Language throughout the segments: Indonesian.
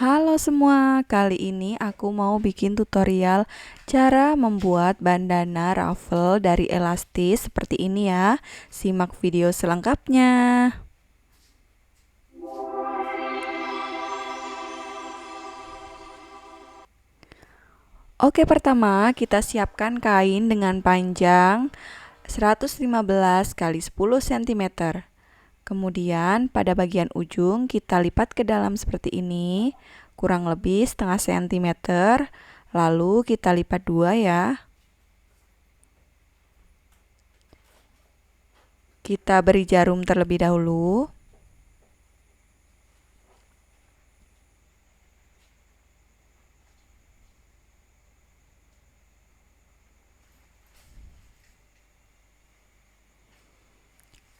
Halo semua, kali ini aku mau bikin tutorial cara membuat bandana ruffle dari elastis seperti ini ya. Simak video selengkapnya. Oke, pertama kita siapkan kain dengan panjang 115 kali 10 cm. Kemudian pada bagian ujung kita lipat ke dalam seperti ini, kurang lebih setengah sentimeter. Lalu kita lipat dua ya. Kita beri jarum terlebih dahulu.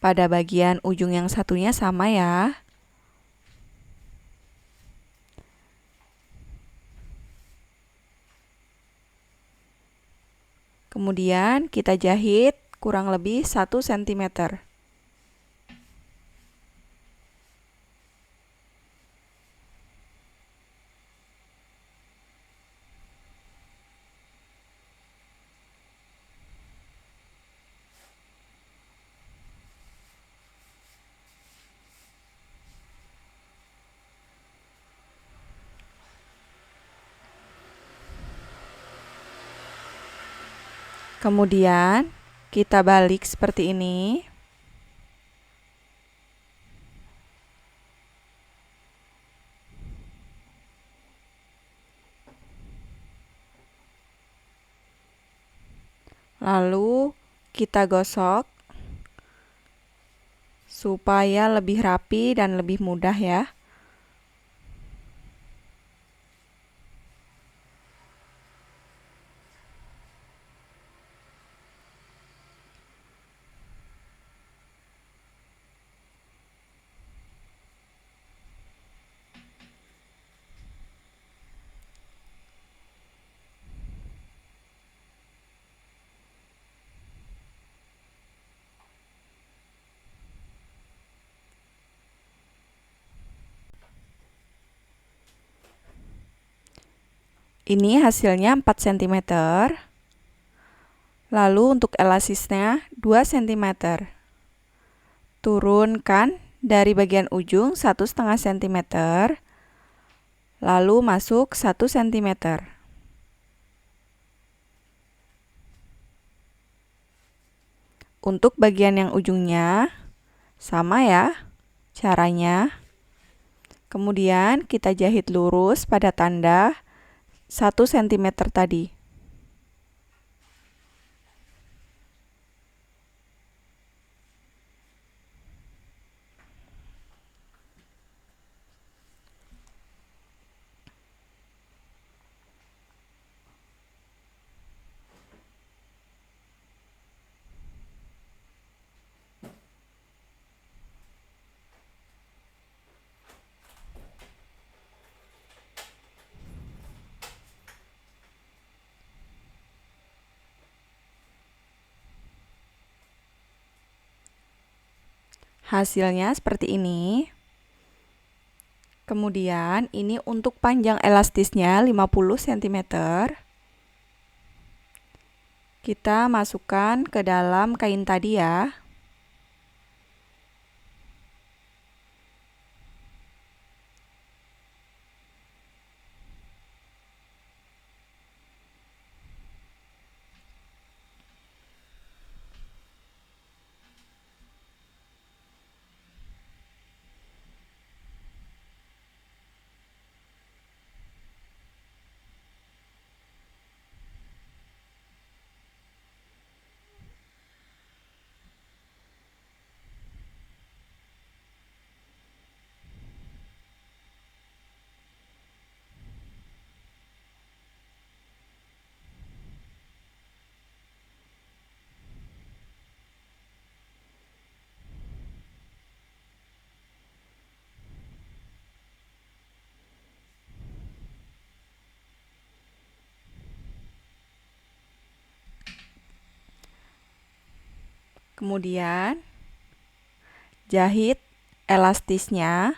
Pada bagian ujung yang satunya sama ya. Kemudian kita jahit kurang lebih 1 cm. Kemudian kita balik seperti ini. Lalu kita gosok supaya lebih rapi dan lebih mudah ya. Ini hasilnya 4 cm. Lalu untuk elastisnya 2 cm. Turunkan dari bagian ujung 1,5 cm. Lalu masuk 1 cm. Untuk bagian yang ujungnya sama ya caranya. Kemudian kita jahit lurus pada tanda 1 cm tadi. Hasilnya seperti ini. Kemudian ini untuk panjang elastisnya 50 cm. Kita masukkan ke dalam kain tadi ya. Kemudian jahit elastisnya.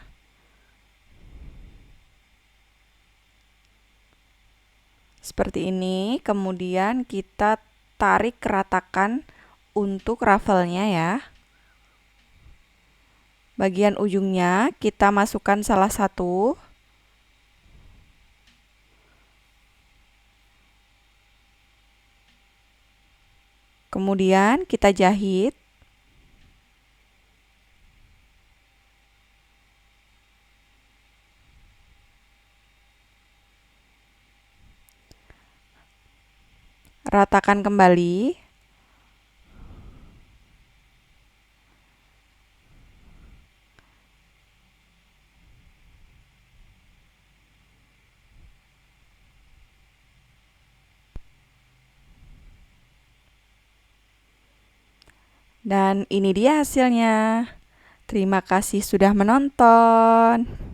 Seperti ini, kemudian kita tarik ratakan untuk rafelnya ya. Bagian ujungnya kita masukkan salah satu. Kemudian kita jahit. Ratakan kembali. Dan ini dia hasilnya. Terima kasih sudah menonton.